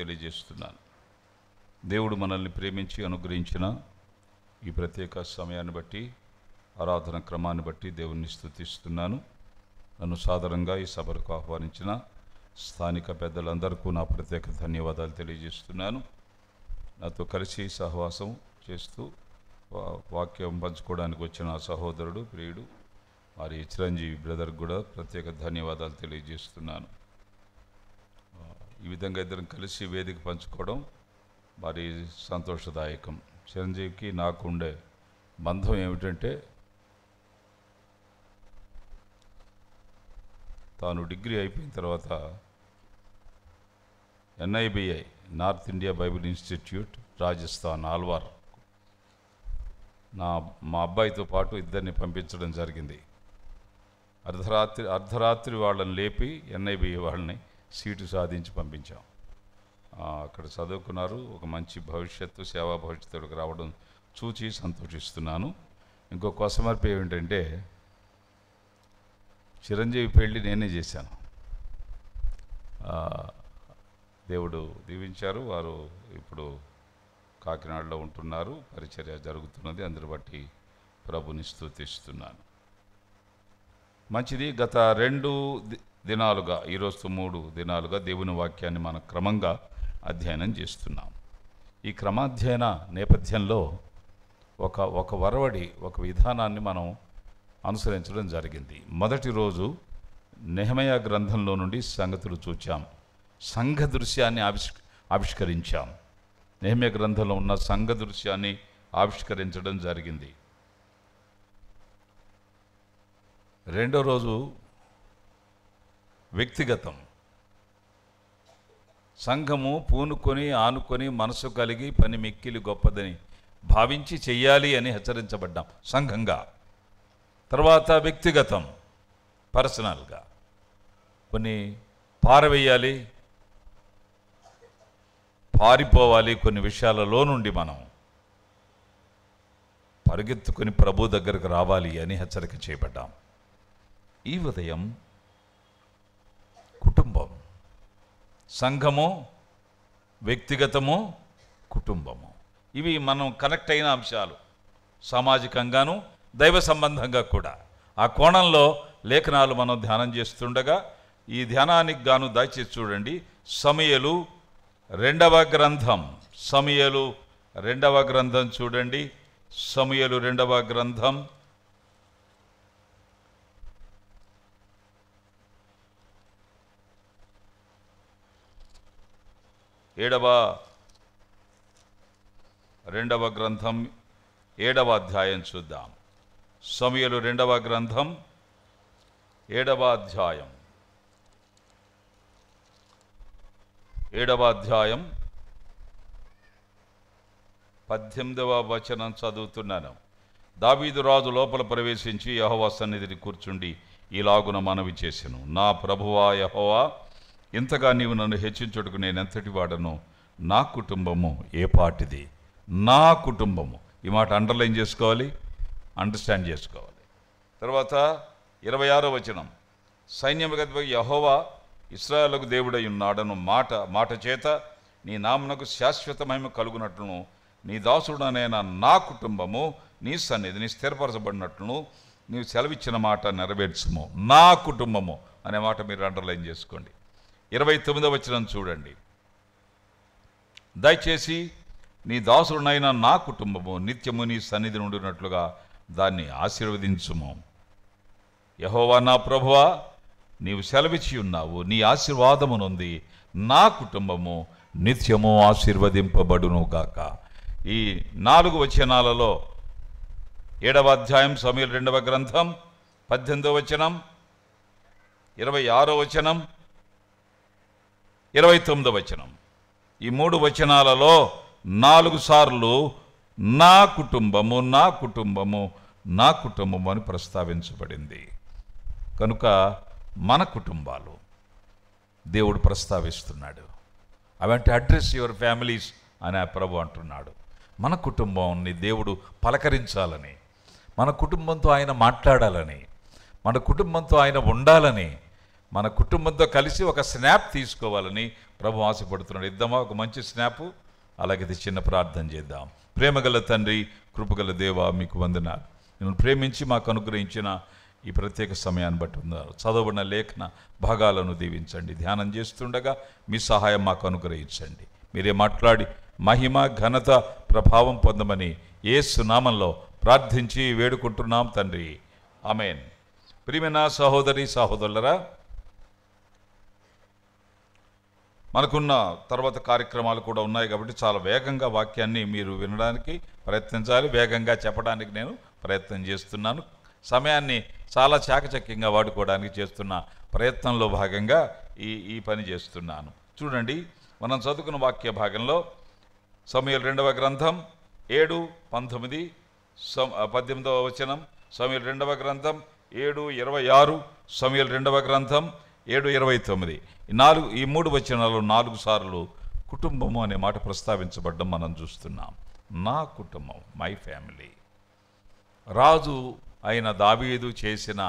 తెలియజేస్తున్నాను. దేవుడు మనల్ని ప్రేమించి అనుగ్రహించిన ఈ ప్రత్యేక సమయాన్ని బట్టి, ఆరాధన క్రమాన్ని బట్టి దేవుణ్ణి స్తుతిస్తున్నాను. నన్ను సాదరంగా ఈ సభకు ఆహ్వానించిన స్థానిక పెద్దలందరికీ నా ప్రత్యేక ధన్యవాదాలు తెలియజేస్తున్నాను. నాతో కలిసి సహవాసం చేస్తూ వాక్యం పంచుకోవడానికి వచ్చిన సహోదరుడు ప్రియుడు మరి చిరంజీవి బ్రదర్కి కూడా ప్రత్యేక ధన్యవాదాలు తెలియజేస్తున్నాను. ఈ విధంగా ఇద్దరం కలిసి వేదిక పంచుకోవడం మరి సంతోషదాయకం. చిరంజీవికి నాకు ఉండే బంధం ఏమిటంటే, తాను డిగ్రీ అయిపోయిన తర్వాత NIBI north India Bible institute Rajasthan Alvar మా అబ్బాయితో పాటు ఇద్దరిని పంపించడం జరిగింది. అర్ధరాత్రి వాళ్ళని లేపి NIBI వాళ్ళని సీటు సాధించి పంపించాం. అక్కడ చదువుకున్నారు. ఒక మంచి భవిష్యత్తు, సేవా భవిష్యత్తుకు రావడం చూచి సంతోషిస్తున్నాను. ఇంకో కొసమర్పు ఏమిటంటే, చిరంజీవి పెళ్ళి నేనే చేశాను. దేవుడు దీవించారు. వారు ఇప్పుడు కాకినాడలో ఉంటున్నారు. పరిచర్య జరుగుతున్నది. అందరి బట్టి ప్రభుని స్తుతిస్తున్నాను. మంచిది. గత 2 దినాలుగా, ఈరోజు 3 దినాలుగా దేవుని వాక్యాన్ని మనం క్రమంగా అధ్యయనం చేస్తున్నాం. ఈ క్రమాధ్యయన నేపథ్యంలో ఒక వరవడి, ఒక విధానాన్ని మనం అనుసరించడం జరిగింది. మొదటి రోజు నెహెమయా గ్రంథంలో నుండి సంగతులు చూచాం. సంఘ దృశ్యాన్ని ఆవిష్కరించాం. నెహెమయా గ్రంథంలో ఉన్న సంఘ దృశ్యాన్ని ఆవిష్కరించడం జరిగింది. రెండో రోజు వ్యక్తిగతం. సంఘము పూనుకొని ఆనుకొని మనసు కలిగి పని మిక్కిలి గొప్పదని భావించి చెయ్యాలి అని హెచ్చరించబడ్డాం సంఘంగా. తర్వాత వ్యక్తిగతం, పర్సనల్గా కొన్ని పారవేయాలి, పారిపోవాలి. కొన్ని విషయాలలో నుండి మనం పరిగెత్తుకొని ప్రభు దగ్గరకు రావాలి అని హెచ్చరిక చేయబడ్డాం. ఈ ఉదయం కుటుంబం, సంఘము, వ్యక్తిగతము, కుటుంబము, ఇవి మనం కనెక్ట్ అయిన అంశాలు, సామాజికంగాను దైవ సంబంధంగా కూడా. ఆ కోణంలో లేఖనాలు మనం ధ్యానం చేస్తుండగా, ఈ ధ్యానానికి గాను దయచేసి చూడండి. సమూయేలు 2వ గ్రంథం, సమూయేలు 2వ గ్రంథం చూడండి. సమూయేలు 2వ గ్రంథం 2వ గ్రంథం 7వ అధ్యాయం చూద్దాం. సమూయేలు 2వ గ్రంథం 7వ అధ్యాయం 18వ వచనం చదువుతున్నాను. దావీదు రాజు లోపల ప్రవేశించి యెహోవా సన్నిధిని కూర్చుండి ఈలాగున మనవి చేసెను. నా ప్రభువా యెహోవా, ఇంతగా నీవు నన్ను హెచ్చించుటకు నేనెంతటి వాడను? నా కుటుంబము ఏ పాటిది? నా కుటుంబము. ఈ మాట అండర్లైన్ చేసుకోవాలి, అండర్స్టాండ్ చేసుకోవాలి. తర్వాత 26వ వచనం. సైన్యముగా యెహోవా ఇశ్రాయేలుకు దేవుడై ఉన్నాడను మాట చేత నీ నామమునకు శాశ్వత మహిమ కలుగునట్లును నీ దాసుడనైన నా కుటుంబము నీ సన్నిధిని స్థిరపరచబడినట్లును నీవు సెలవిచ్చిన మాట నెరవేర్చుము. నా కుటుంబము అనే మాట మీరు అండర్లైన్ చేసుకోండి. 29వ వచనం చూడండి. దయచేసి నీ దాసుడునైన నా కుటుంబము నిత్యము నీ సన్నిధి ఉండినట్లుగా దాన్ని ఆశీర్వదించుము. యెహోవా నా ప్రభువా, నీవు సెలవిచ్చి ఉన్నావు, నీ ఆశీర్వాదమునుంది నా కుటుంబము నిత్యము ఆశీర్వదింపబడును గాక. ఈ 4 వచనాలలో 7వ అధ్యాయం సమూయేలు 2వ గ్రంథం 18వ వచనం, 26వ వచనం, 29వ వచనం, ఈ 3 వచనాలలో 4 సార్లు నా కుటుంబము, నా కుటుంబము, నా కుటుంబము అని ప్రస్తావించబడింది. కనుక మన కుటుంబాలు దేవుడు ప్రస్తావిస్తున్నాడు. అవంటే అడ్రస్ యువర్ ఫ్యామిలీస్ అని ఆ ప్రభు అంటున్నాడు. మన కుటుంబాన్ని దేవుడు పలకరించాలని, మన కుటుంబంతో ఆయన మాట్లాడాలని, మన కుటుంబంతో ఆయన ఉండాలని, మన కుటుంబంతో కలిసి ఒక స్నాప్ తీసుకోవాలని ప్రభు ఆశపడుతున్నాడు. ఇద్దామా ఒక మంచి స్నాపు? అలాగైతే చిన్న ప్రార్థన చేద్దాం. ప్రేమగల తండ్రి, కృపగల దేవా, మీకు వందనాలు. నేను ప్రేమించి మాకు అనుగ్రహించిన ఈ ప్రత్యేక సమయాన్ని బట్టి ఉన్నారు. చదవబడిన లేఖన భాగాలను దీవించండి. ధ్యానం చేస్తుండగా మీ సహాయం మాకు అనుగ్రహించండి. మీరే మాట్లాడి మహిమ, ఘనత, ప్రభావం పొందమని యేసు నామంలో ప్రార్థించి వేడుకుంటున్నాం తండ్రి. ఆమేన్. ప్రియమైన సహోదరి సహోదరులరా, మనకున్న తర్వాత కార్యక్రమాలు కూడా ఉన్నాయి కాబట్టి చాలా వేగంగా వాక్యాన్ని మీరు వినడానికి ప్రయత్నించాలి. వేగంగా చెప్పడానికి నేను ప్రయత్నం చేస్తున్నాను. సమయాన్ని చాలా చాకచక్యంగా వాడుకోవడానికి చేస్తున్న ప్రయత్నంలో భాగంగా ఈ పని చేస్తున్నాను. చూడండి, మనం చదువుకున్న వాక్య భాగంలో సమూయేలు 2వ గ్రంథం 7:19, 18వ వచనం, సమూయేలు 2వ గ్రంథం 7:26, సమూయేలు 2వ గ్రంథం 7:29. ఈ 3 వచనాలు 4 సార్లు కుటుంబము అనే మాట ప్రస్తావించబడ్డం మనం చూస్తున్నాం. నా కుటుంబం, మై ఫ్యామిలీ. రాజు అయిన దావీదు చేసిన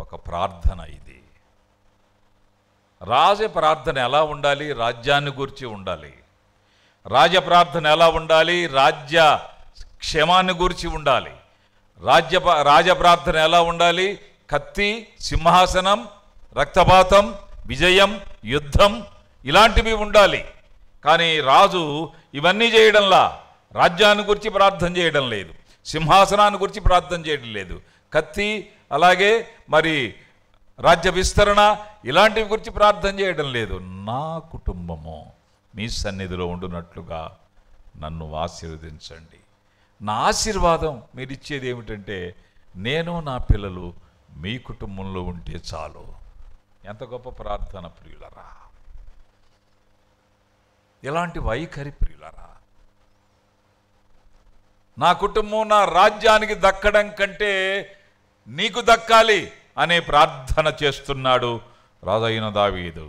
ఒక ప్రార్థన ఇది. రాజ ప్రార్థన ఎలా ఉండాలి? రాజ్యాన్ని గురించి ఉండాలి. రాజ ప్రార్థన ఎలా ఉండాలి? రాజ్య క్షేమాన్ని గురించి ఉండాలి. రాజ ప్రార్థన ఎలా ఉండాలి? కత్తి, సింహాసనం, రక్తపాతం, విజయం, యుద్ధం ఇలాంటివి ఉండాలి. కానీ రాజు ఇవన్నీ చేయడంలా. రాజ్యాన్ని గురించి ప్రార్థన చేయడం లేదు, సింహాసనాన్ని గురించి ప్రార్థన చేయడం లేదు, కత్తి అలాగే మరి రాజ్య విస్తరణ ఇలాంటివి గురించి ప్రార్థన చేయడం లేదు. నా కుటుంబము మీ సన్నిధిలో ఉండునట్లుగా నన్ను ఆశీర్వదించండి. నా ఆశీర్వాదం మీరు ఇచ్చేది ఏమిటంటే, నేను నా పిల్లలు మీ కుటుంబంలో ఉంటే చాలు. ఎంత గొప్ప ప్రార్థన ప్రియులరా! ఎలాంటి వైఖరి ప్రియులరా! నా కుటుంబం నా రాజ్యానికి దక్కడం కంటే నీకు దక్కాలి అనే ప్రార్థన చేస్తున్నాడు రాజైన దావీదు.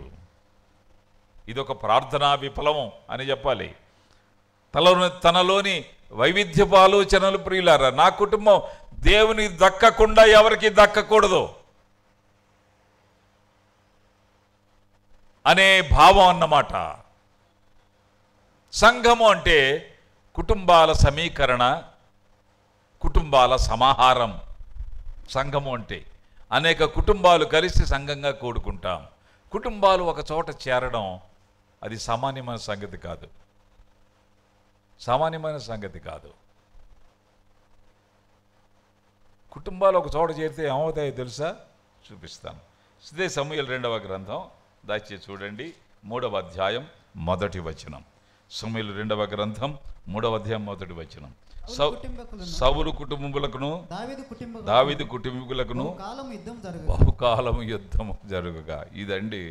ఇదొక ప్రార్థనా విప్లవం అని చెప్పాలి. తనలోని వైవిధ్యపు ఆలోచనలు ప్రియులారా, నా కుటుంబం దేవునికి దక్కకుండా ఎవరికి దక్కకూడదు అనే భావం అన్నమాట. సంఘము అంటే కుటుంబాల సమీకరణ, కుటుంబాల సమాహారం. సంఘము అంటే అనేక కుటుంబాలు కలిసి సంఘంగా కూడుకుంటాం. కుటుంబాలు ఒక చోట చేరడం అది సామాన్యమైన సంగతి కాదు. సామాన్యమైన సంగతి కాదు. కుటుంబాలు ఒక చోట చేరితే ఏమవుతాయో తెలుసా? చూపిస్తాను. ఇదే సమూయేలు 2వ గ్రంథం, దయచేసి చూడండి, 3వ అధ్యాయం 1వ వచనం. సమూయేలు 2వ గ్రంథం 3వ అధ్యాయం 1వ వచనం. సౌలు కుటుంబములకును దావీదు కుటుంబీకులకును బహుకాలము యుద్ధము జరుగుగా. ఇదండి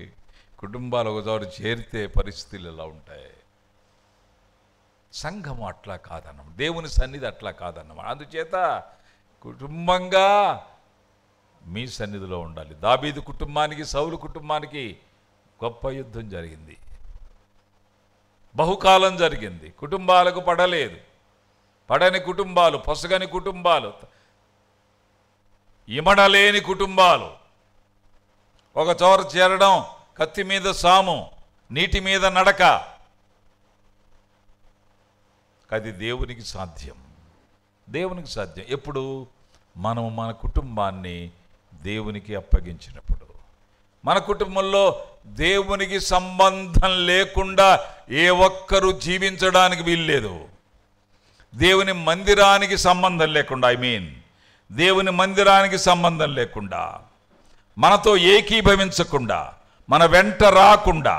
కుటుంబాలు ఒకచోట చేరితే పరిస్థితులు ఎలా ఉంటాయి. సంఘము అట్లా కాదన్నమాట, దేవుని సన్నిధి అట్లా కాదన్నమాట. అందుచేత కుటుంబంగా మీ సన్నిధిలో ఉండాలి. దావీదు కుటుంబానికి సౌలు కుటుంబానికి గొప్ప యుద్ధం జరిగింది, బహుకాలం జరిగింది. కుటుంబాలకు పడలేదు. పడని కుటుంబాలు, పొసగని కుటుంబాలు, ఇమడలేని కుటుంబాలు ఒక చోర చేరడం, కత్తి మీద సాము, నీటి మీద నడక, అది దేవునికి సాధ్యం. దేవునికి సాధ్యం ఎప్పుడు? మనం మన కుటుంబాన్ని దేవునికి అప్పగించినప్పుడు. మన కుటుంబంలో దేవునికి సంబంధం లేకుండా ఏ ఒక్కరూ జీవించడానికి వీల్లేదు. దేవుని మందిరానికి సంబంధం లేకుండా, దేవుని మందిరానికి సంబంధం లేకుండా, మనతో ఏకీభవించకుండా, మన వెంట రాకుండా,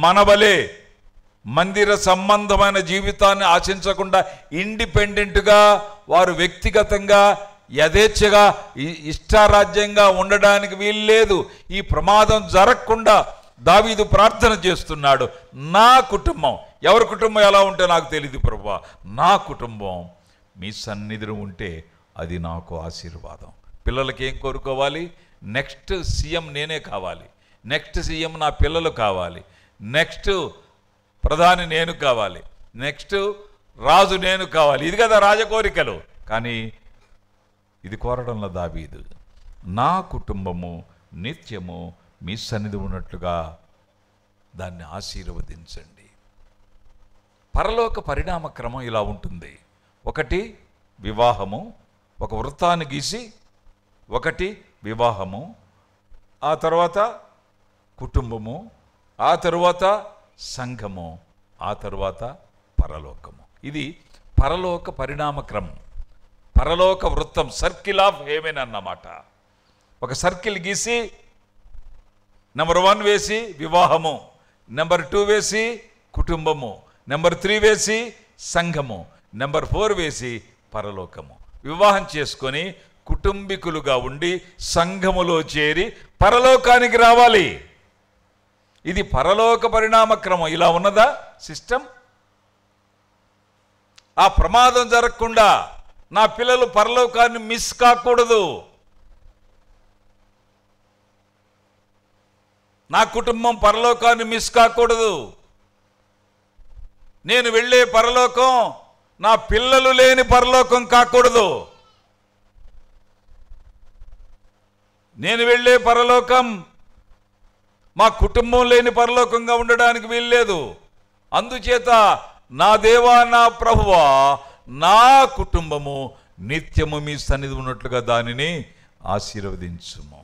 మన వలె మందిర సంబంధమైన జీవితాన్ని ఆశించకుండా ఇండిపెండెంట్గా వారు వ్యక్తిగతంగా యథేచ్ఛగా ఇష్టారాజ్యంగా ఉండడానికి వీల్లేదు. ఈ ప్రమాదం జరగకుండా దావీదు ప్రార్థన చేస్తున్నాడు. నా కుటుంబం, ఎవరి కుటుంబం ఎలా ఉంటే నాకు తెలియదు ప్రభువా, నా కుటుంబం మీ సన్నిధిలో ఉంటే అది నాకు ఆశీర్వాదం. పిల్లలకి ఏం కోరుకోవాలి? నెక్స్ట్ సీఎం నేనే కావాలి, నెక్స్ట్ సీఎం నా పిల్లలు కావాలి, నెక్స్ట్ ప్రధాని నేను కావాలి, నెక్స్ట్ రాజు నేను కావాలి. ఇది కదా రాజకోరికలు. కానీ ఇది కోరడంలో దావీదు, నా కుటుంబము నిత్యము మీ సన్నిధి ఉన్నట్లుగా దాన్ని ఆశీర్వదించండి. పరలోక పరిణామ క్రమం ఇలా ఉంటుంది. ఒకటి వివాహము, ఒక వృత్తాన్ని గీసి, ఒకటి వివాహము, ఆ తర్వాత కుటుంబము, ఆ తరువాత సంఘము, ఆ తరువాత పరలోకము. ఇది పరలోక పరిణామ క్రమం, పరలోక వృత్తం, సర్కిల్ ఆఫ్ హెవెన్ అన్నమాట. ఒక సర్కిల్ గీసి నెంబర్ 1 వేసి వివాహము, నెంబర్ 2 వేసి కుటుంబము, నెంబర్ 3 వేసి సంఘము, నెంబర్ 4 వేసి పరలోకము. వివాహం చేసుకొని కుటుంబీకులుగా ఉండి సంఘములో చేరి పరలోకానికి రావాలి. ఇది పరలోక పరిణామ క్రమం. ఇలా ఉన్నదా సిస్టమ్? ఆ ప్రమాదం జరగకుండా నా పిల్లలు పరలోకాన్ని మిస్ కాకూడదు, నా కుటుంబం పరలోకాన్ని మిస్ కాకూడదు, నేను వెళ్ళే పరలోకం నా పిల్లలు లేని పరలోకం కాకూడదు, నేను వెళ్ళే పరలోకం మా కుటుంబం లేని పరలోకంగా ఉండడానికి వీల్లేదు. అందుచేత నా దేవా, నా ప్రభువా, నా కుటుంబము నిత్యము మీ సన్నిధి ఉన్నట్లుగా దానిని ఆశీర్వదించుము.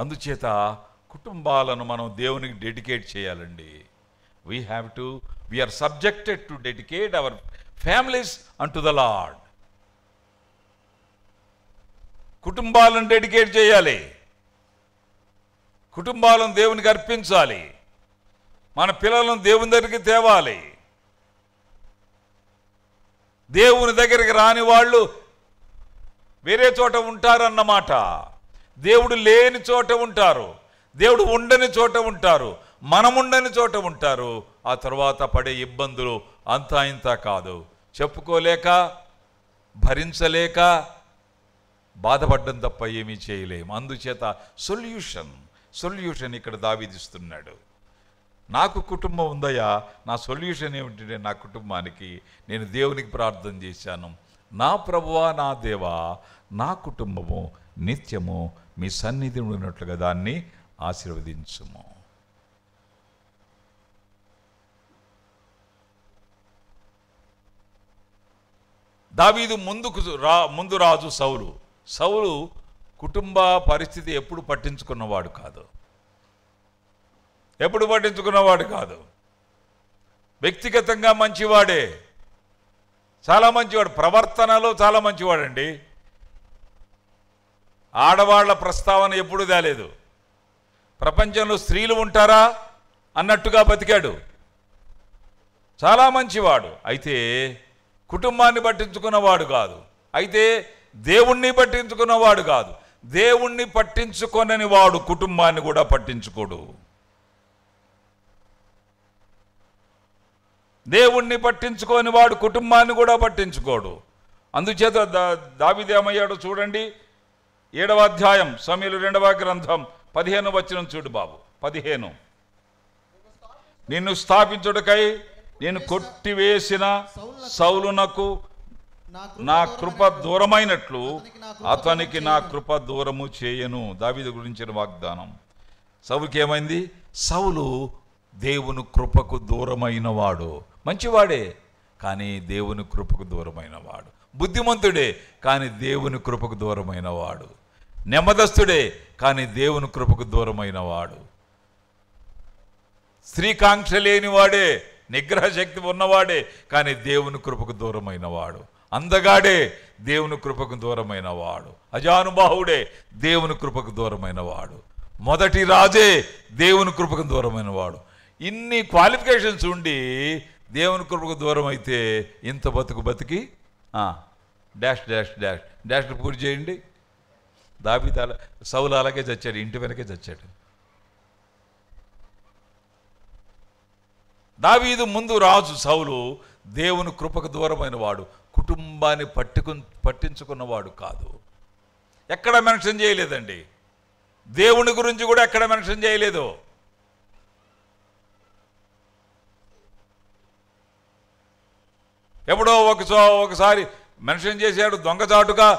అందుచేత కుటుంబాలను మనం దేవునికి డెడికేట్ చేయాలండి. we are subjected to dedicate our families unto the Lord. కుటుంబాలను డెడికేట్ చేయాలి, కుటుంబాలను దేవునికి అర్పించాలి, మన పిల్లలను దేవుని దగ్గరికి తేవాలి. దేవుని దగ్గరికి రాని వాళ్ళు వేరే చోట ఉంటారన్నమాట. దేవుడు లేని చోట ఉంటారు, దేవుడు ఉండని చోట ఉంటారు, మనముండని చోట ఉంటారు. ఆ తర్వాత పడే ఇబ్బందులు అంతా ఇంత కాదు. చెప్పుకోలేక, భరించలేక బాధపడ్డం తప్ప ఏమీ చేయలేము. అందుచేత సొల్యూషన్ ఇక్కడ దావీదిస్తున్నాడు. నాకు కుటుంబం ఉందయ్యా, నా సొల్యూషన్ ఏమిటంటే నా కుటుంబానికి నేను దేవునికి ప్రార్థన చేశాను. నా ప్రభువా, నా దేవా, నా కుటుంబము నిత్యము మీ సన్నిధి ఉన్నట్లుగా దాన్ని ఆశీర్వదించుము. దావీదు ముందు రాజు సౌలు కుటుంబ పరిస్థితి ఎప్పుడు పట్టించుకున్నవాడు కాదు. వ్యక్తిగతంగా మంచివాడే, చాలా మంచివాడు, ప్రవర్తనలో చాలా మంచివాడండి. ఆడవాళ్ల ప్రస్తావన ఎప్పుడు తేలేదు. ప్రపంచంలో స్త్రీలు ఉంటారా అన్నట్టుగా బతికాడు. చాలా మంచివాడు. అయితే కుటుంబాన్ని పట్టించుకున్నవాడు కాదు, అయితే దేవుణ్ణి పట్టించుకున్నవాడు కాదు. దేవుణ్ణి పట్టించుకొనని వాడు కుటుంబాన్ని కూడా పట్టించుకోడు. దేవుణ్ణి పట్టించుకోని వాడు కుటుంబాన్ని కూడా పట్టించుకోడు. అందుచేత దావీదు ఏమయ్యాడో చూడండి. 7వ అధ్యాయం సమూయేలు 2వ గ్రంథం 15వ వచనం చూడు బాబు. 15 నిన్ను స్థాపించుటకై నేను కొట్టివేసిన సౌలునకు నా కృప దూరమైనట్లు అతనికి నా కృప దూరము చేయను. దావీదు గురించిన వాగ్దానం. సౌలుకి ఏమైంది? సౌలు దేవుని కృపకు దూరమైన వాడు. మంచివాడే కానీ దేవుని కృపకు దూరమైన వాడు. బుద్ధిమంతుడే కానీ దేవుని కృపకు దూరమైన వాడు. నెమ్మదస్తుడే కానీ దేవుని కృపకు దూరమైన వాడు. స్త్రీకాంక్ష లేనివాడే, నిగ్రహ శక్తి ఉన్నవాడే కానీ దేవుని కృపకు దూరమైన వాడు. అందగాడే దేవుని కృపకు దూరమైన వాడు. అజానుబాహుడే దేవుని కృపకు దూరమైన వాడు. మొదటి రాజే దేవుని కృపకు దూరమైన వాడు. ఇన్ని క్వాలిఫికేషన్స్ ఉండి దేవుని కృపకు దూరం అయితే ఇంత బతికి డాష్ డాష్ డాష్ డాష్ పూర్తి చేయండి. దావీదు సౌలు అలాగే చచ్చాడు, ఇంటి వెనకే చచ్చాడు. దావీదు ముందు రాజు సౌలు దేవుని కృపకు దూరమైన వాడు, కుటుంబాన్ని పట్టించుకున్నవాడు కాదు. ఎక్కడ మెన్షన్ చేయలేదండి, దేవుని గురించి కూడా ఎక్కడ మెన్షన్ చేయలేదు. ఎప్పుడో ఒకసారి మెన్షన్ చేశాడు, దొంగచాటుగా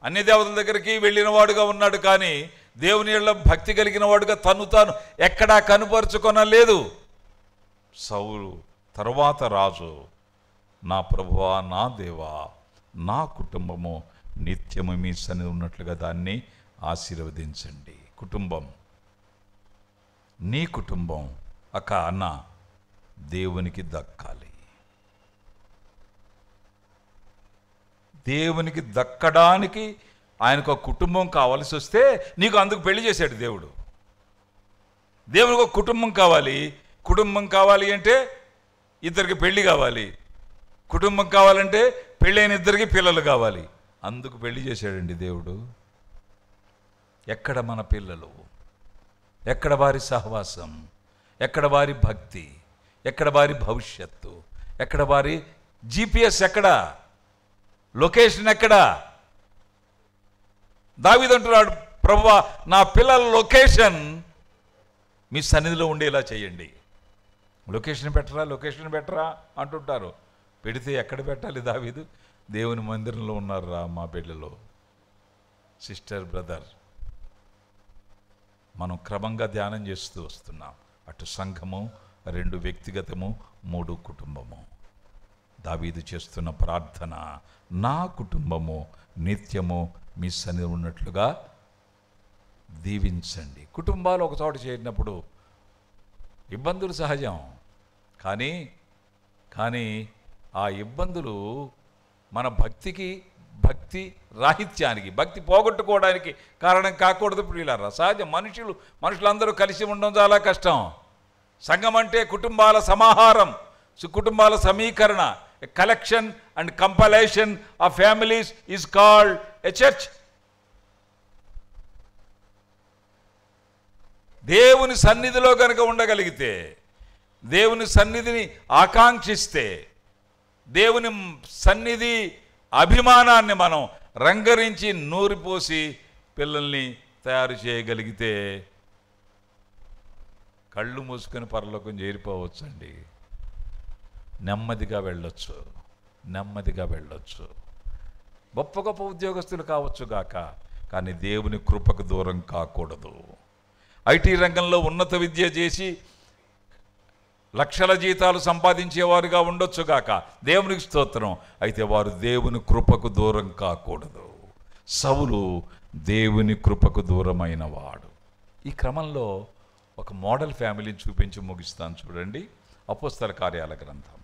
అన్ని దేవతల దగ్గరికి వెళ్ళిన వాడుగా ఉన్నాడు, కానీ దేవుని యెడల భక్తి కలిగిన వాడుగా తను తాను ఎక్కడా కనుపరుచుకొనలేదు. సౌలు తరువాత రాజు, నా ప్రభువా, నా దేవా, నా కుటుంబము నిత్యము మీ సన్నిధి ఉన్నట్లుగా దాన్ని ఆశీర్వదించండి. కుటుంబం, నీ కుటుంబం అక్క అన్న దేవునికి దక్కాలి. దేవునికి దక్కడానికి ఆయనకు ఒక కుటుంబం కావాల్సి వస్తే నీకు అందుకు పెళ్లి చేశాడు దేవుడు. దేవునికి ఒక కుటుంబం కావాలి. కుటుంబం కావాలి అంటే ఇద్దరికి పెళ్లి కావాలి. కుటుంబం కావాలంటే పెళ్ళైన ఇద్దరికి పిల్లలు కావాలి. అందుకు పెళ్లి చేశాడండి దేవుడు. ఎక్కడ మన పిల్లలు, ఎక్కడ వారి సహవాసం, ఎక్కడ వారి భక్తి, ఎక్కడ వారి భవిష్యత్తు, ఎక్కడ వారి GPS, ఎక్కడ లొకేషన్, ఎక్కడ? దావీదు అంటున్నాడు, ప్రభువా, నా పిల్లల లొకేషన్ మీ సన్నిధిలో ఉండేలా చేయండి. లొకేషన్ పెట్టరా అంటుంటారు. పెడితే ఎక్కడ పెట్టాలి దావీదు? దేవుని మందిరంలో ఉన్నారా మా బిడ్డలో. సిస్టర్, బ్రదర్, మనం క్రమంగా ధ్యానం చేస్తూ వస్తున్నాం. అటు సంఘము, 2 వ్యక్తిగతము, 3 కుటుంబము. దావీదు చేస్తున్న ప్రార్థన, నా కుటుంబము నిత్యము మీ సన్నిధి ఉన్నట్లుగా దీవించండి. కుటుంబాలు ఒక చోట చేరినప్పుడు ఇబ్బందులు సహజం, కానీ ఆ ఇబ్బందులు మన భక్తి రాహిత్యానికి, భక్తి పోగొట్టుకోవడానికి కారణం కాకూడదు. ప్రియులారా, సహజం. మనుషులందరూ కలిసి ఉండడం చాలా కష్టం. సంఘం అంటే కుటుంబాల సమాహారం, కుటుంబాల సమీకరణ. A collection and compilation of families is called a church. దేవుని సన్నిధిలో గనుక ఉండగలిగితే, దేవుని సన్నిధిని ఆకాంక్షిస్తే, దేవుని సన్నిధి అభిమానాన్ని మనం రంగరించి నూరిపోసి పిల్లల్ని తయారు చేయగలిగితే కళ్ళు మూసుకొని పరలోకం చేరిపోవచ్చండి. నెమ్మదిగా వెళ్ళొచ్చు. గొప్ప గొప్ప ఉద్యోగస్తులు కావచ్చు గాక, కానీ దేవుని కృపకు దూరం కాకూడదు. ఐటీ రంగంలో ఉన్నత విద్య చేసి లక్షల జీతాలు సంపాదించేవారుగా ఉండొచ్చు గాక, దేవునికి స్తోత్రం. అయితే వారు దేవుని కృపకు దూరం కాకూడదు. సౌలు దేవుని కృపకు దూరమైన వాడు. ఈ క్రమంలో ఒక మోడల్ ఫ్యామిలీని చూపించి ముగిస్తాను. చూడండి, అపోస్తల కార్యాల గ్రంథం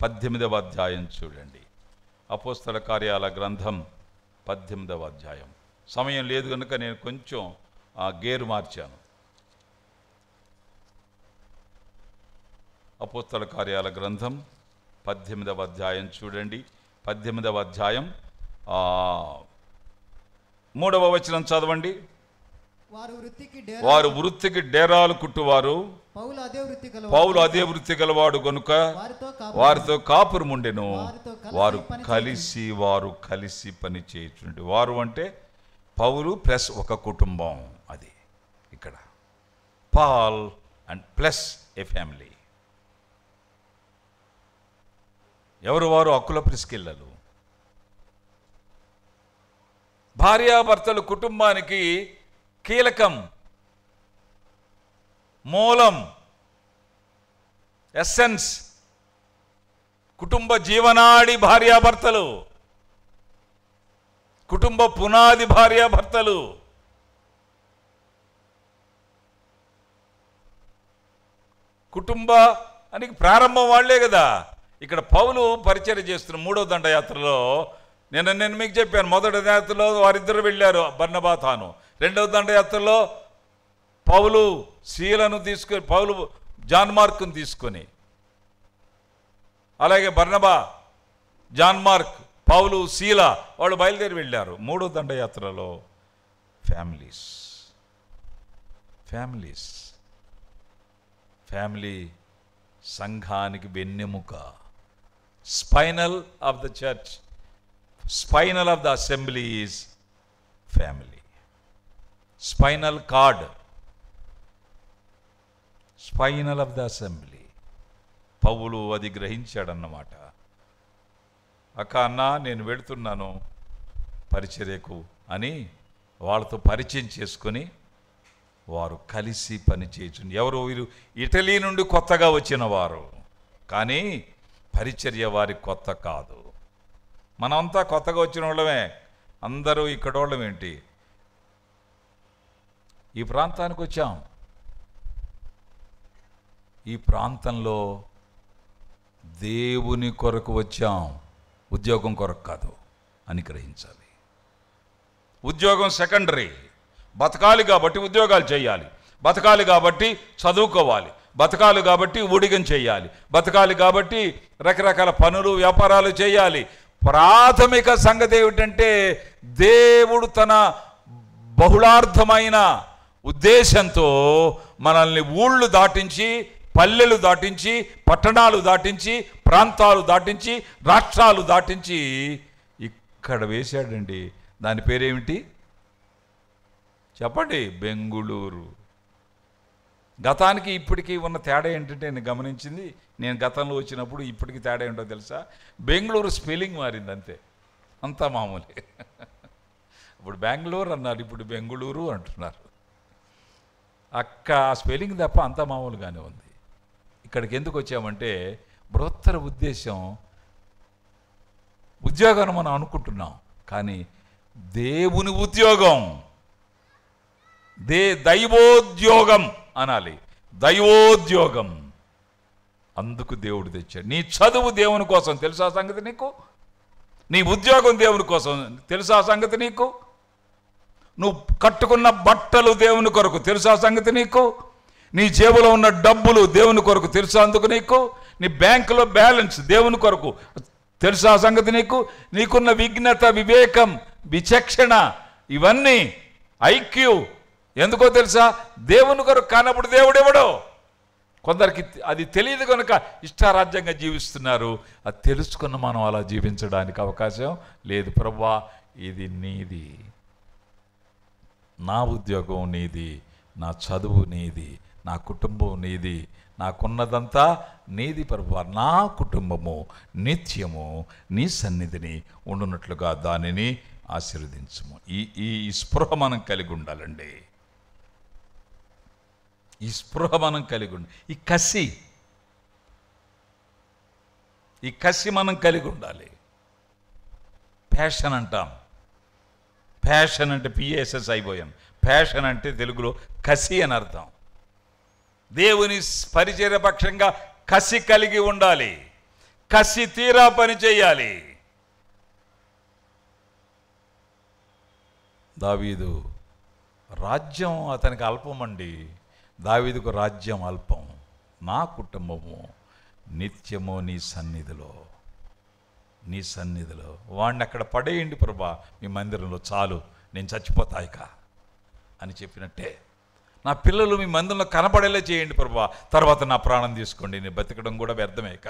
18వ అధ్యాయం చూడండి. అపోస్తల కార్యాల గ్రంథం 18వ అధ్యాయం. సమయం లేదు కనుక నేను కొంచెం గేరు మార్చాను. అపోస్తల కార్యాల గ్రంథం 18వ అధ్యాయం చూడండి. 18వ అధ్యాయం 3వ వచనం చదవండి. వారు వృత్తికి డేరాలు కుట్టువారు, పౌలు అదే వృత్తి గలవాడు గనుక వారితో కాపురముండెను. వారు కలిసి పని చేయుచుండి. వారు అంటే పౌలు ప్లస్ ఒక కుటుంబం. అది ఇక్కడ Paul and plus a family. ఎవరు వారు? అక్కుల ప్రిస్కిల్లలు. భార్యాభర్తలు కుటుంబానికి కీలకం, మూలం, ఎస్సెన్స్. కుటుంబ జీవనాడి భార్యాభర్తలు, కుటుంబ పునాది భార్యాభర్తలు. కుటుంబానికి ప్రారంభం వాళ్లే కదా. ఇక్కడ పౌలు పరిచర్య చేస్తున్న 3వ దండయాత్రలో నేను మీకు చెప్పాను. మొదటి దండయాత్రలో వారిద్దరు వెళ్ళారు, బర్నబా తాను. 2వ దండయాత్రలో పౌలు శీలను తీసుకొని, పౌలు జాన్ మార్కును తీసుకొని, అలాగే బర్నబా, జాన్ మార్క్, పౌలు, శీల వాళ్ళు బయలుదేరి వెళ్ళారు. 3వ దండయాత్రలో ఫ్యామిలీ సంఘానికి వెన్నెముక. Spinal of the church, spinal of the assembly is family. Spinal cord, spinal of the assembly. Paul అది గ్రహించాడన్నమాట. అక్క అన్న నేను వెళుతున్నాను పరిచర్యకు అని వాళ్ళతో పరిచయం చేసుకొని వారు కలిసి పని చేయుచుండి. ఎవరు వీరు? ఇటలీ నుండి కొత్తగా వచ్చిన వారు, కానీ పరిచర్య వారి కొత్త కాదు. మనమంతా కొత్తగా వచ్చిన వాళ్ళమే, అందరూ ఇక్కడ వాళ్ళం ఏంటి? ఈ ప్రాంతానికి వచ్చాం. ఈ ప్రాంతంలో దేవుని కొరకు వచ్చాం, ఉద్యోగం కొరకు కాదు అని గ్రహించాలి. ఉద్యోగం సెకండరీ. బతకాలి కాబట్టి ఉద్యోగాలు చేయాలి, బతకాలి కాబట్టి చదువుకోవాలి, బతకాలి కాబట్టి ఊడిగం చేయాలి, బతకాలి కాబట్టి రకరకాల పనులు వ్యాపారాలు చేయాలి. ప్రాథమిక సంగతి ఏమిటంటే దేవుడు తన బహుళార్థమైన ఉద్దేశంతో మనల్ని ఊళ్ళు దాటించి, పల్లెలు దాటించి, పట్టణాలు దాటించి, ప్రాంతాలు దాటించి, రాష్ట్రాలు దాటించి ఇక్కడ వేశాడండి. దాని పేరేమిటి చెప్పండి? బెంగుళూరు. గతానికి ఇప్పటికీ ఉన్న తేడా ఏంటంటే నేను గమనించింది, నేను గతంలో వచ్చినప్పుడు ఇప్పటికి తేడా ఏంటో తెలుసా? బెంగళూరు స్పెల్లింగ్ మారింది అంతే, అంతా మామూలే. ఇప్పుడు బెంగళూరు అన్నారు, ఇప్పుడు బెంగుళూరు అంటున్నారు. ఆ స్పెల్లింగ్ తప్ప అంతా మామూలుగానే ఉంది. ఇక్కడికి ఎందుకు వచ్చామంటే బృహత్తర ఉద్దేశం, ఉద్యోగాన్ని మనం అనుకుంటున్నాం, కానీ దేవుని ఉద్యోగం, దైవోద్యోగం అనాలి, దైవోద్యోగం. అందుకు దేవుడు తెచ్చాడు. నీ చదువు దేవుని కోసం, తెలుసా సంగతి నీకు? నీ ఉద్యోగం దేవుని కోసం, తెలుసా సంగతి నీకు? నువ్వు కట్టుకున్న బట్టలు దేవుని కొరకు, తెలుసా సంగతి నీకు? నీ జేబులో ఉన్న డబ్బులు దేవుని కొరకు, తెలుసా అందుకు నీకు? నీ బ్యాంకులో బ్యాలెన్స్ దేవుని కొరకు, తెలుసా సంగతి నీకు? నీకున్న విజ్ఞత, వివేకం, విచక్షణ, ఇవన్నీ ఐక్యూ ఎందుకో తెలుసా? దేవుని కొరకు. కానప్పుడు దేవుడు ఎవడో కొందరికి అది తెలియదు కనుక ఇష్టారాజ్యంగా జీవిస్తున్నారు. అది తెలుసుకున్న మనం అలా జీవించడానికి అవకాశం లేదు. ప్రభువా, ఇది నీది, నా ఉద్యోగం నీది, నా చదువు నీది, నా కుటుంబం నీది, నాకున్నదంతా నీది ప్రభువా. నా కుటుంబము నిత్యము నీ సన్నిధిని ఉండునట్లుగా దానిని ఆశీర్వదించుము. ఈ స్పృహ మనం కలిగి ఉండాలండి. ఈ స్పృహ మనం కలిగి ఉండాలి. ఈ కసి మనం కలిగి ఉండాలి. ప్యాషన్ అంటాం. ప్యాషన్ అంటే పిఎస్ఎస్ అయిపోయాం. ప్యాషన్ అంటే తెలుగులో కసి అని అర్థం. దేవుని పరిచర్య పక్షంగా కసి కలిగి ఉండాలి. కసి తీరా పని చేయాలి. దావీదు రాజ్యం అతనికి అల్పమండి. దావీదుకు రాజ్యం అల్పం. నా కుటుంబము నిత్యము నీ సన్నిధిలో, నీ సన్నిధిలో. వాడిని అక్కడ పడేయండి ప్రభా మీ మందిరంలో, చాలు, నేను చచ్చిపోతాయిక అని చెప్పినట్టే. నా పిల్లలు మీ మందిరంలో కనపడేలా చేయండి ప్రభా, తర్వాత నా ప్రాణం తీసుకోండి, నేను బతికడం కూడా వ్యర్థమేక.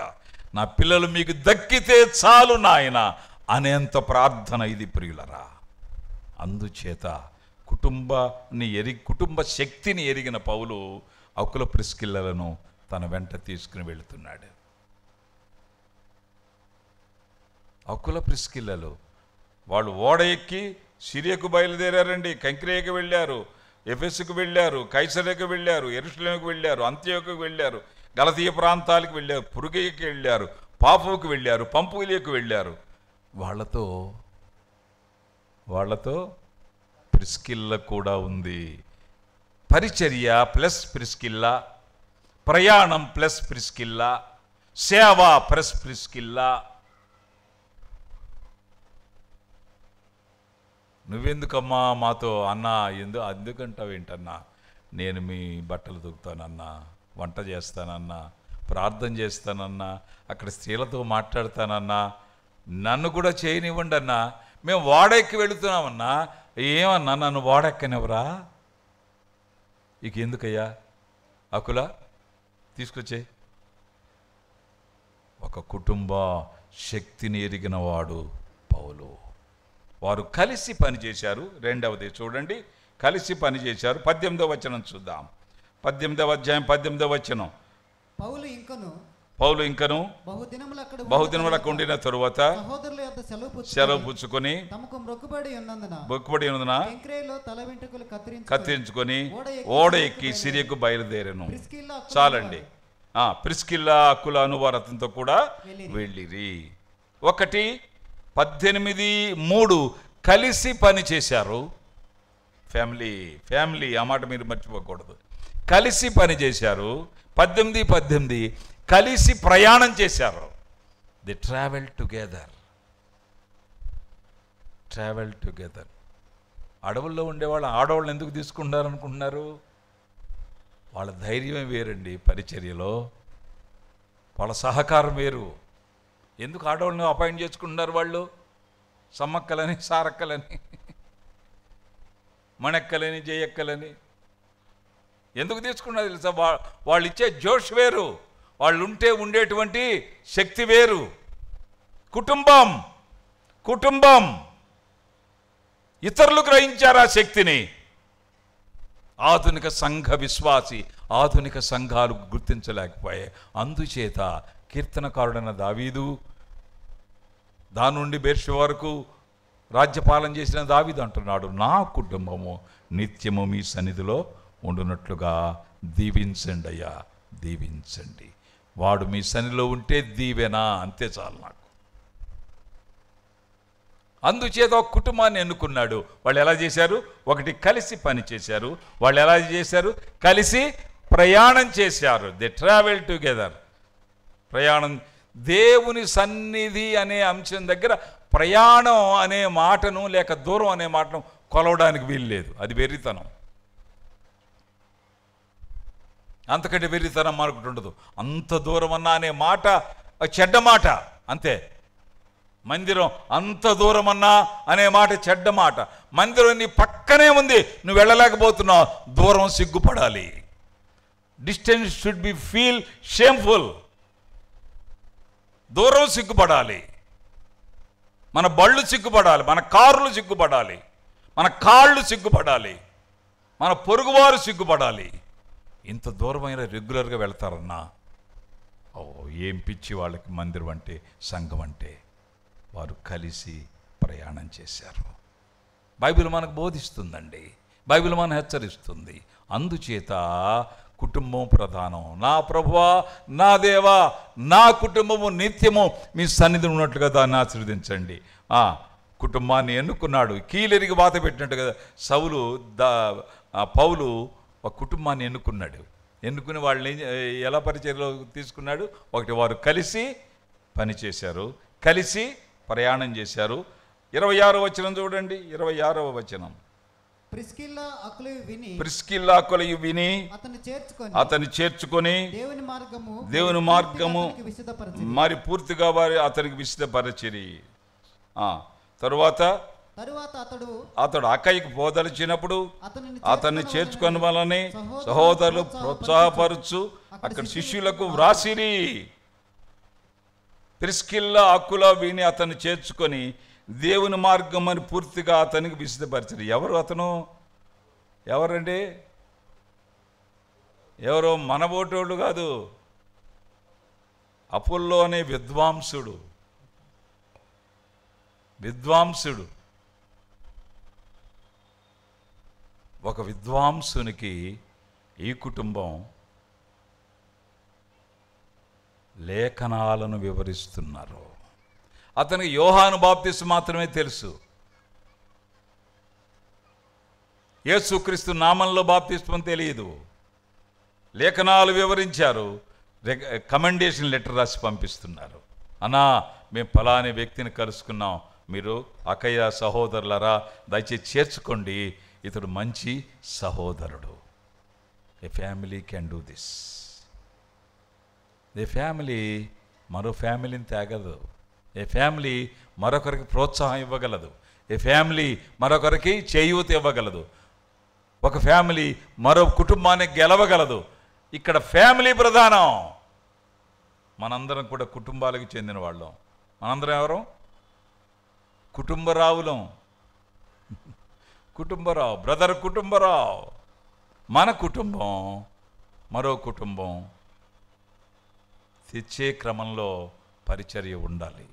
నా పిల్లలు మీకు దక్కితే చాలు నాయన అనేంత ప్రార్థన ఇది ప్రియులరా. అందుచేత కుటుంబ శక్తిని ఎరిగిన పౌలు అకుల ప్రిస్కిల్లలను తన వెంట తీసుకుని వెళుతున్నాడు. అకుల ప్రిస్కిల్లలు వాళ్ళు ఓడ ఎక్కి సిరియాకు బయలుదేరారండి. కంక్రేయకు వెళ్ళారు, ఎఫెసుకు వెళ్ళారు, కైసరేకు వెళ్ళారు, యెరూషలేముకు వెళ్ళారు, అంత్యోకుకు వెళ్ళారు, గలతీయ ప్రాంతాలకు వెళ్ళారు, పురుగేకి వెళ్ళారు, పాఫుకు వెళ్ళారు, పంపులియకు వెళ్ళారు. వాళ్ళతో ప్రిస్కిల్ల కూడా ఉంది. పరిచర్య ప్లస్ ప్రిస్కిల్ల, ప్రయాణం ప్లస్ ప్రిస్కిల్ల, సేవ ప్లస్ ప్రిస్కిల్ల. నువ్వెందుకమ్మా మాతో అన్నా? అందుకంటావేంటన్నా? నేను మీ బట్టలు దుక్కుతానన్నా, వంట చేస్తానన్నా, ప్రార్థన చేస్తానన్నా, అక్కడ స్త్రీలతో మాట్లాడతానన్నా, నన్ను కూడా చేయనివ్వండి అన్నా. మేము వాడెక్కి వెళుతున్నామన్నా. ఏమన్నా నన్ను వాడెక్కనివ్వరా? ఇక ఎందుకయ్యా అకుల, తీసుకొచ్చే. ఒక కుటుంబ శక్తిని ఎరిగిన వాడు పౌలు. వారు కలిసి పనిచేశారు. రెండవది చూడండి, కలిసి పనిచేశారు. 18వ వచనం చూద్దాం. 18వ అధ్యాయం 18వ వచనం. పౌలు ఇంకను బహుదినములు అక్కడ ఉండిన తరువాత సెలవు పుచ్చుకొని మొక్కుబడి ఉన్నందున కత్తిరించుకొని ఓడ ఎక్కి సిరియకు బయలుదేరను. చాలండి. ప్రిస్కిల్లా అకుల అనువారు అతనితో కూడా వెళ్ళిరి. 1:18-3 కలిసి పని చేశారు. ఫ్యామిలీ ఆ మాట మీరు మర్చిపోకూడదు. కలిసి పని చేశారు. 18 కలిసి ప్రయాణం చేశారు. The travel together. అడవుల్లో ఉండేవాళ్ళు ఆడవాళ్ళని ఎందుకు తీసుకుంటారు అనుకుంటున్నారు? వాళ్ళ ధైర్యమే వేరండి. పరిచర్యలో వాళ్ళ సహకారం వేరు. ఎందుకు ఆడవాళ్ళని అపాయింట్ చేసుకుంటున్నారు? వాళ్ళు సమ్మక్కలని, సారక్కలని, మణెక్కలని, జయక్కలని ఎందుకు తీసుకున్నారు తెలుసా? వాళ్ళు ఇచ్చే జోష్ వేరు, వాళ్ళు ఉండేటువంటి శక్తి వేరు. కుటుంబం ఇతరులు గ్రహించారు ఆ శక్తిని. ఆధునిక సంఘ విశ్వాసి, ఆధునిక సంఘాలు గుర్తించలేకపోయాయి. అందుచేత కీర్తనకారుడైన దావీదు, దాని నుండి బెర్షెబా వరకు రాజ్యపాలన చేసిన దావీదు అంటున్నాడు, నా కుటుంబము నిత్యము మీ సన్నిధిలో ఉండునట్లుగా దీవించండి అయ్యా, దీవించండి. వాడు మీ సన్నిధిలో ఉంటే దీవెనా, అంతే చాలు నాకు. అందుచేత ఒక కుటుంబాన్ని ఎన్నుకున్నాడు. వాళ్ళు ఎలా చేశారు? 1 కలిసి పని చేశారు. వాళ్ళు ఎలా చేశారు? కలిసి ప్రయాణం చేశారు. They travel together. ప్రయాణం, దేవుని సన్నిధి అనే అంశం దగ్గర ప్రయాణం అనే మాటను లేక దూరం అనే మాటను కొలవడానికి వీల్లేదు. అది వెర్రితనం. అంతకంటే వెర్రితనం మరొకటి ఉండదు. అంత దూరం అన్నా అనే మాట చెడ్డ మాట, అంతే. మందిరం అంత దూరం అన్నా అనే మాట చెడ్డ మాట. మందిరం నీ పక్కనే ఉంది, నువ్వు వెళ్ళలేకపోతున్నావు, దూరం సిగ్గుపడాలి. Distance should be feel shameful. దూరం సిగ్గుపడాలి. మన బళ్ళు సిగ్గుపడాలి, మన కార్లు సిగ్గుపడాలి, మన కాళ్ళు సిగ్గుపడాలి, మన పొరుగువారు సిగ్గుపడాలి. ఇంత దూరమైన రెగ్యులర్గా వెళ్తారన్నా, ఏం పిచ్చి వాళ్ళకి మందిరం అంటే, సంఘం అంటే. వారు కలిసి ప్రయాణం చేశారు. బైబిల్ మనకు బోధిస్తుందండి, బైబిల్ మనం హెచ్చరిస్తుంది. అందుచేత కుటుంబం ప్రధానం. నా ప్రభువా, నా దేవా, నా కుటుంబము నిత్యము మీ సన్నిధి ఉన్నట్లుగా దాన్ని ఆశీర్వదించండి. కుటుంబాన్ని ఎన్నుకున్నాడు. కీలెరిగి వాత పెట్టినట్టు కదా పౌలు ఒక కుటుంబాన్ని ఎన్నుకున్నాడు. ఎన్నుకుని వాళ్ళని ఎలా పరిచర్యలో తీసుకున్నాడు? 1 వారు కలిసి పని చేశారు, కలిసి ప్రయాణం చేశారు. 26వ వచనం చూడండి. 26వ వచనం. ప్రిస్కిల్లా అకులయు విని అతన్ని చేర్చుకొని దేవుని మార్గము మరి పూర్తిగా వారి అతనికి విశదపరచిరి. తరువాత అతడు అక్కయ్యకు పోదలిచినప్పుడు అతన్ని చేర్చుకొని వాళ్ళని సహోదరులు ప్రోత్సాహపరచు అక్కడ శిష్యులకు వ్రాసిరి. ప్రిస్కిల్లా అకుల విని అతన్ని చేర్చుకొని దేవుని మార్గం అని పూర్తిగా అతనికి విశదపరిచారు. ఎవరు అతను? ఎవరండి? ఎవరో మనబోటోళ్ళు కాదు. అపోల్లో అనే విద్వాంసుడు. ఒక విద్వాంసునికి ఈ కుటుంబం లేఖనాలను వివరిస్తున్నారు. అతనికి యోహాను బాప్తిస్మం మాత్రమే తెలుసు. యేసుక్రీస్తు నామంలో బాప్తిస్మం తెలియదు. లేఖనాలు వివరించారు, కమెండేషన్ లెటర్ రాసి పంపిస్తున్నారు. అన్నా, మేము ఫలాని వ్యక్తిని కలుసుకున్నాం, మీరు అక్కయ్య సహోదరులరా దయచేసి చేర్చుకోండి, ఇతడు మంచి సహోదరుడు. A family can do this. A family మరో ఫ్యామిలీని తేగలదు. ఏ ఫ్యామిలీ మరొకరికి ప్రోత్సాహం ఇవ్వగలదు. ఏ ఫ్యామిలీ మరొకరికి చేయూత ఇవ్వగలదు. ఒక ఫ్యామిలీ మరో కుటుంబాన్ని గెలవగలదు. ఇక్కడ ఫ్యామిలీ ప్రధానం. మనందరం కూడా కుటుంబాలకు చెందిన వాళ్ళం. మనందరం ఎవరు? కుటుంబరావులం. కుటుంబరావు, బ్రదర్ కుటుంబరావు. మన కుటుంబం మరో కుటుంబం తెచ్చే క్రమంలో పరిచర్య ఉండాలి.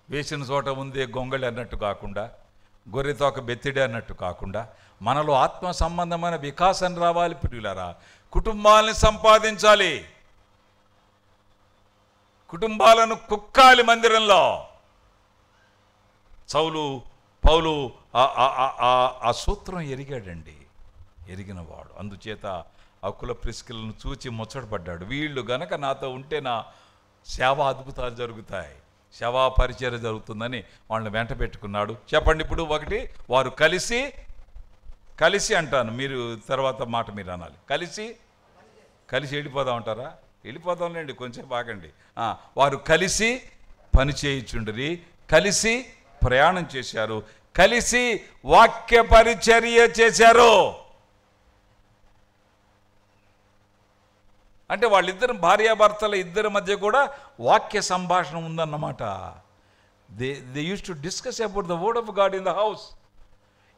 వేసిన చోట ఉందే గొంగళి అన్నట్టు కాకుండా, గొర్రెతోక బెత్తిడి అన్నట్టు కాకుండా, మనలో ఆత్మ సంబంధమైన వికాసం రావాలి. ప్రియులారా, కుటుంబాలను సంపాదించాలి, కుటుంబాలను కుక్కాలి మందిరంలో. పౌలు ఆ సూత్రం ఎరిగాడండి, ఎరిగినవాడు. అందుచేత అకుల ప్రిస్కిలను చూచి ముచ్చటపడ్డాడు. వీళ్ళు గనక నాతో ఉంటే నా సేవ అద్భుతాలు జరుగుతాయి, సేవా పరిచర్య జరుగుతుందని వాళ్ళని వెంట పెట్టుకున్నాడు. చెప్పండి ఇప్పుడు. ఒకటి, వారు కలిసి అంటాను, మీరు తర్వాత మాట మీరు అనాలి. కలిసి వెళ్ళిపోదాం అంటారా? వెళ్ళిపోదాంలేండి, కొంచెం బాగండి. వారు కలిసి పని చేయుచుండిరి, కలిసి ప్రయాణం చేశారు, కలిసి వాక్య పరిచర్య చేశారు. అంటే వాళ్ళిద్దరు భార్యాభర్తల ఇద్దరి మధ్య కూడా వాక్య సంభాషణ ఉందన్నమాట. They use to discuss about the word of God in the house.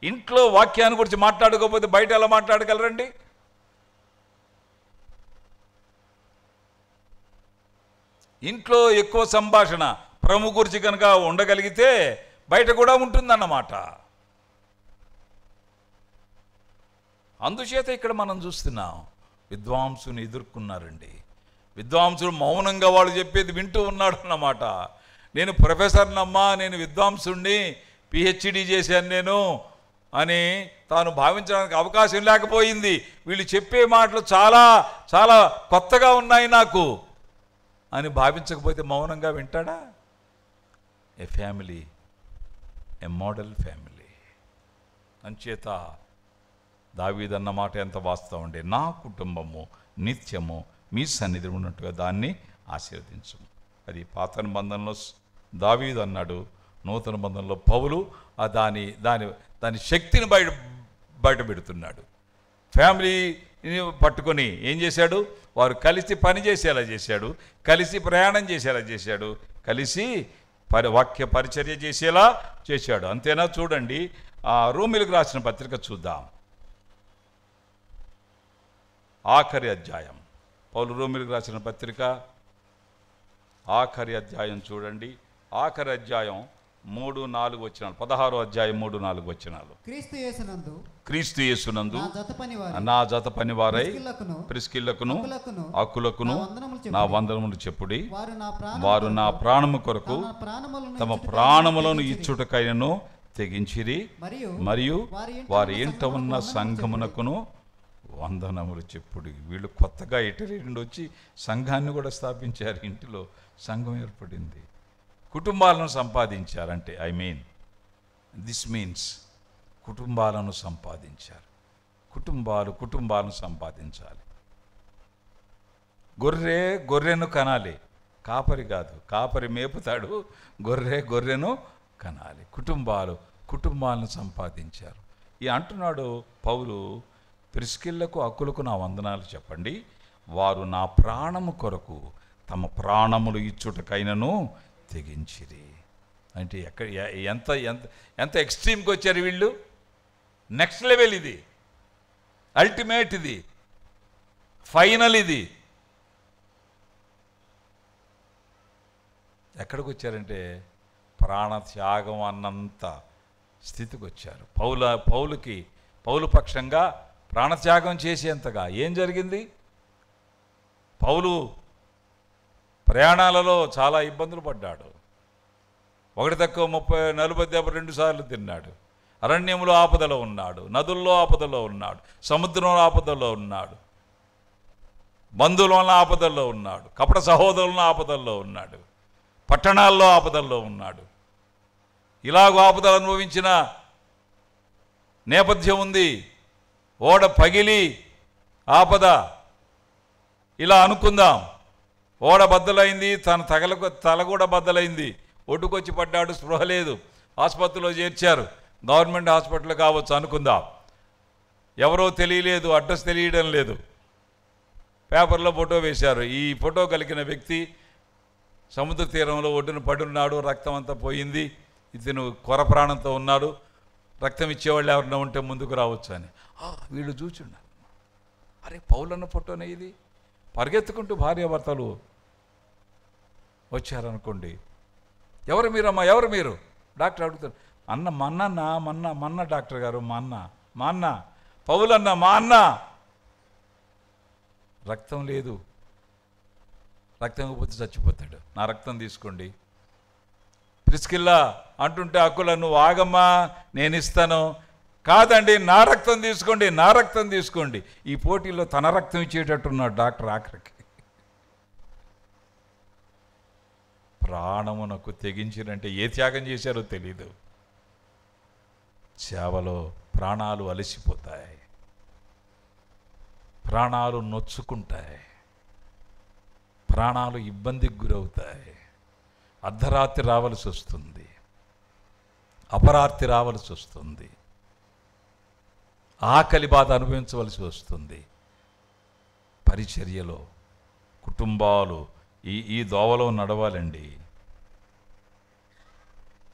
ఇంట్లో వాక్యాన్ని గురించి మాట్లాడుకోకపోతే బయట ఎలా మాట్లాడగలరండి? ఇంట్లో ఎక్కువ సంభాషణ ప్రభు గురించి కనుక ఉండగలిగితే బయట కూడా ఉంటుందన్నమాట. అందుచేత ఇక్కడ మనం చూస్తున్నాం, విద్వాంసుని ఎదుర్కొన్నారండి. విద్వాంసుడు మౌనంగా వాళ్ళు చెప్పేది వింటూ ఉన్నాడు అన్నమాట. నేను ప్రొఫెసర్నమ్మా, నేను విద్వాంసుణ్ణి, పిహెచ్డి చేశాను నేను అని తాను భావించడానికి అవకాశం లేకపోయింది. వీళ్ళు చెప్పే మాటలు చాలా చాలా కొత్తగా ఉన్నాయి నాకు అని భావించకపోతే మౌనంగా వింటాడా? ఏ ఫ్యామిలీ, ఏ మోడల్ ఫ్యామిలీ. అంచేత దావీదు అన్న మాట ఎంత వాస్తవం అండి. నా కుటుంబము నిత్యము మీ సన్నిధి ఉన్నట్టుగా దాన్ని ఆశీర్వదించము. అది పాత నిబంధనలో దావీదు అన్నాడు, నూతన నిబంధనలో పౌలు దాని శక్తిని బయట పెడుతున్నాడు. ఫ్యామిలీని పట్టుకొని ఏం చేశాడు? వారు కలిసి పని చేసేలా చేశాడు, కలిసి ప్రయాణం చేసేలా చేశాడు, కలిసి వాక్య పరిచర్య చేసేలా చేశాడు. అంతేనా? చూడండి, రోమీయులకు రాసిన పత్రిక చూద్దాం. ఆఖరి అధ్యాయం, పౌలు రోమీయులకు రాసిన పత్రిక ఆఖరి అధ్యాయం చూడండి. ఆఖరి అధ్యాయం 3-4 వచనాలు, 16వ అధ్యాయం 3-4 వచనాలు. క్రీస్తు యేసునందు నా జత పనివారై ప్రిస్కిల్లకును అకులకును నా వందనములు చెప్పుడి. వారు నా ప్రాణము కొరకు తమ ప్రాణములను ఇచ్చుటకైనను తెగించిరి, మరియు వారి ఇంట ఉన్న సంఘమునకును వందనములు చెప్పుడి. వీళ్ళు కొత్తగా ఇటలీ నుండి వచ్చి సంఘాన్ని కూడా స్థాపించారు. ఇంటిలో సంఘం ఏర్పడింది, కుటుంబాలను సంపాదించారంటే దిస్ మీన్స్ కుటుంబాలను సంపాదించారు. కుటుంబాలను సంపాదించాలి. గొర్రెను కనాలి, కాపరి కాదు. కాపరి మేపుతాడు, గొర్రెను కనాలి. కుటుంబాలను సంపాదించారు. ఈ అంటున్నాడు పౌలు, ప్రిస్కిల్లకు అకులకు నా వందనాలు చెప్పండి. వారు నా ప్రాణము కొరకు తమ ప్రాణములు ఇచ్చుటకైనను తెగించిరి. అంటే ఎంత ఎక్స్ట్రీమ్కి వచ్చారు వీళ్ళు. నెక్స్ట్ లెవెల్ ఇది, అల్టిమేట్ ఇది, ఫైనల్ ఇది. ఎక్కడికి వచ్చారంటే ప్రాణత్యాగం అన్నంత స్థితికి వచ్చారు. పౌలు పక్షంగా ప్రాణత్యాగం చేసేంతగా ఏం జరిగింది? పౌలు ప్రయాణాలలో చాలా ఇబ్బందులు పడ్డాడు. 1 తక్కువ 30-40 దెబ్బలు 2 సార్లు తిన్నాడు. అరణ్యంలో ఆపదలో ఉన్నాడు, నదుల్లో ఆపదలో ఉన్నాడు, సముద్రంలో ఆపదలో ఉన్నాడు, బంధువుల వల్ల ఆపదల్లో ఉన్నాడు, కపట సహోదరులను ఆపదల్లో ఉన్నాడు, పట్టణాల్లో ఆపదల్లో ఉన్నాడు. ఇలాగ ఆపదలు అనుభవించిన నేపథ్యం ఉంది. ఓడ పగిలి ఆపద, ఇలా అనుకుందాం, ఓడ బద్దలైంది, తల కూడా బద్దలైంది, ఒడ్డుకొచ్చి పడ్డాడు, స్పృహ లేదు, ఆసుపత్రిలో చేర్చారు, గవర్నమెంట్ హాస్పిటల్ కావచ్చు అనుకుందాం. ఎవరో తెలియలేదు, అడ్రస్ తెలియడం లేదు, పేపర్లో ఫోటో వేశారు. ఈ ఫోటో కలిగిన వ్యక్తి సముద్ర తీరంలో ఒడ్డున పడున్నాడు, రక్తం అంతా పోయింది, ఇతను కొర ప్రాణంతో ఉన్నాడు, రక్తం ఇచ్చేవాళ్ళు ఎవరైనా ఉంటే ముందుకు రావచ్చు అని వీళ్ళు చూచున్నారు. అరే పౌలన్న ఫోటోనే ఇది. పరిగెత్తుకుంటూ భార్యాభర్తలు వచ్చారనుకోండి, ఎవరు మీరమ్మా, ఎవరు మీరు? డాక్టర్ అడుగుతారు, అన్న మన్న డాక్టర్ గారు, మా అన్న పౌలన్న, మా అన్న. రక్తం లేదు, రక్తం ఇవ్వకపోతే చచ్చిపోతాడు. నా రక్తం తీసుకోండి. ప్రిస్కిల్లా అంటుంటే అక్కుల, నువ్వు ఆగమ్మా, నేను ఇస్తాను. కాదండి, నా రక్తం తీసుకోండి, నా రక్తం తీసుకోండి. ఈ పోటీలో తన రక్తం ఇచ్చేటట్టున్నాడు డాక్టర్. ఆఖరికి ప్రాణమునకు తెగించినంటే ఏ త్యాగం చేశారో తెలీదు. సేవలో ప్రాణాలు అలసిపోతాయి, ప్రాణాలు నొచ్చుకుంటాయి, ప్రాణాలు ఇబ్బందికి గురవుతాయి. అర్ధరాత్రి రావాల్సి వస్తుంది, అపరాత్రి రావాల్సి వస్తుంది, ఆకలి బాధ అనుభవించవలసి వస్తుంది. పరిచర్యలో కుటుంబాలు ఈ దోవలో నడవాలండి.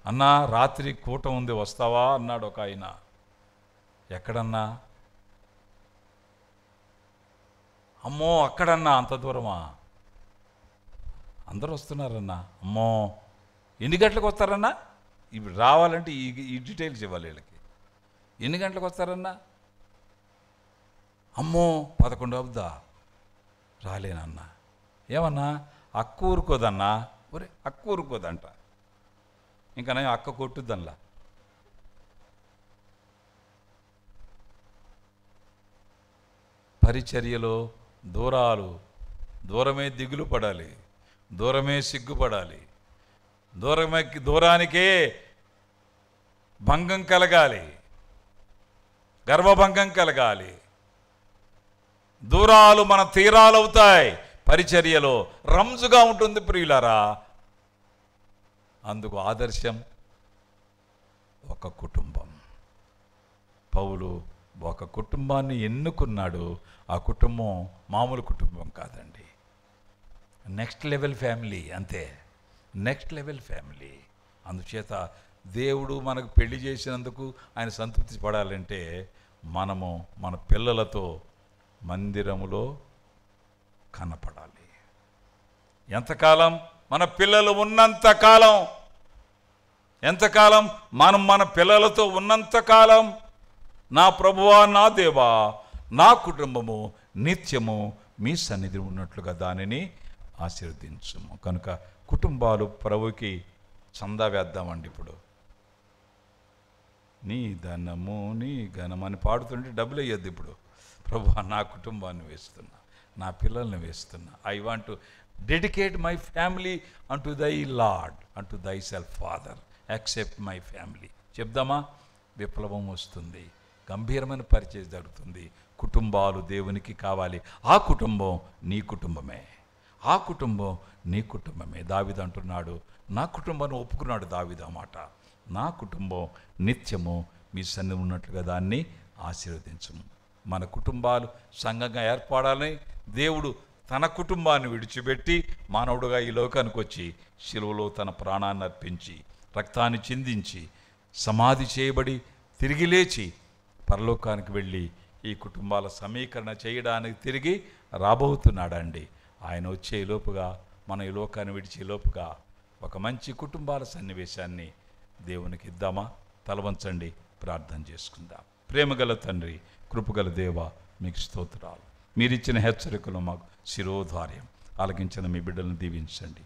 అన్నా రాత్రి కూట ఉంది, వస్తావా అన్నాడు ఒక ఆయన. ఎక్కడన్నా? అమ్మో అక్కడన్నా, అంత దూరమా? అందరూ వస్తున్నారన్నా. అమ్మో ఎన్ని గంటలకు వస్తారన్నా? ఇప్పుడు రావాలంటే ఈ డీటెయిల్స్ ఇవ్వాలి వీళ్ళకి. ఎన్ని గంటలకు వస్తారన్నా? అమ్మో 11 అవుద్దా? రాలేనన్నా. ఏమన్నా? అక్క ఊరుకోదన్నా. ఒరే అక్క ఊరుకోదంట, ఇంకా నేను అక్క కొట్టుద్దన్లా. పరిచర్యలో దూరమే దిగులు పడాలి, దూరమే సిగ్గుపడాలి, దూరానికే భంగం కలగాలి, గర్వభంగం కలగాలి. దూరాలు మన తీరాలవుతాయి. పరిచర్యలో రంజుగా ఉంటుంది ప్రియులారా. అందుకు ఆదర్శం ఒక కుటుంబం. పౌలు ఒక కుటుంబాన్ని ఎన్నుకున్నాడు. ఆ కుటుంబం మామూలు కుటుంబం కాదండి, నెక్స్ట్ లెవెల్ ఫ్యామిలీ. అంతే, నెక్స్ట్ లెవెల్ ఫ్యామిలీ. అందుచేత దేవుడు మనకు పెళ్లి చేసినందుకు ఆయన సంతృప్తి పడాలంటే మనము మన పిల్లలతో మందిరములో కనపడాలి. ఎంతకాలం? మన పిల్లలు ఉన్నంతకాలం. ఎంతకాలం? మనం మన పిల్లలతో ఉన్నంతకాలం. నా ప్రభువా, నా దేవా, నా కుటుంబము నిత్యము మీ సన్నిధి ఉన్నట్లుగా దానిని ఆశీర్వదించుము. కనుక కుటుంబాలు ప్రభుకి చందా వేద్దామండి. ఇప్పుడు నీ ధనము నీ ఘనము అని పాడుతుంటే డబ్బులు వేయద్దు. ఇప్పుడు ప్రభువా, నా కుటుంబాన్ని వేస్తున్నా, నా పిల్లల్ని వేస్తున్నా. I want to dedicate my family unto thy Lord, unto thyself Father, accept my family. చెప్దామా? విప్లవం వస్తుంది, గంభీరమైన పరిచయం జరుగుతుంది. కుటుంబాలు దేవునికి కావాలి. ఆ కుటుంబం నీ కుటుంబమే, ఆ కుటుంబం నీ కుటుంబమే. దావీదు అంటున్నాడు, నా కుటుంబాన్ని ఒప్పుకున్నాడు దావీదు ఆ మాట. నా కుటుంబం నిత్యము మీ సన్నిధి ఉన్నట్లుగా దాన్ని ఆశీర్వదించము. మన కుటుంబాలు సంఘంగా ఏర్పడాలని దేవుడు తన కుటుంబాన్ని విడిచిపెట్టి మానవుడుగా ఈ లోకానికి వచ్చి శిలువలో తన ప్రాణాన్ని అర్పించి రక్తాన్ని చిందించి సమాధి చేయబడి తిరిగి లేచి పరలోకానికి వెళ్ళి ఈ కుటుంబాల సమీకరణ చేయడానికి తిరిగి రాబోతున్నాడండి. ఆయన వచ్చే లోపుగా, మన ఈ లోకాన్ని విడిచే లోపుగా ఒక మంచి కుటుంబాల సన్నివేశాన్ని దేవునికి ఇద్దామా? తలవంచండి, ప్రార్థన చేసుకుందాం. ప్రేమగల తండ్రి, కృపగల దేవ, మీకు స్తోత్రాలు. మీరిచ్చిన హెచ్చరికలు మాకు శిరోధార్యం. ఆలకించిన మీ బిడ్డలను దీవించండి.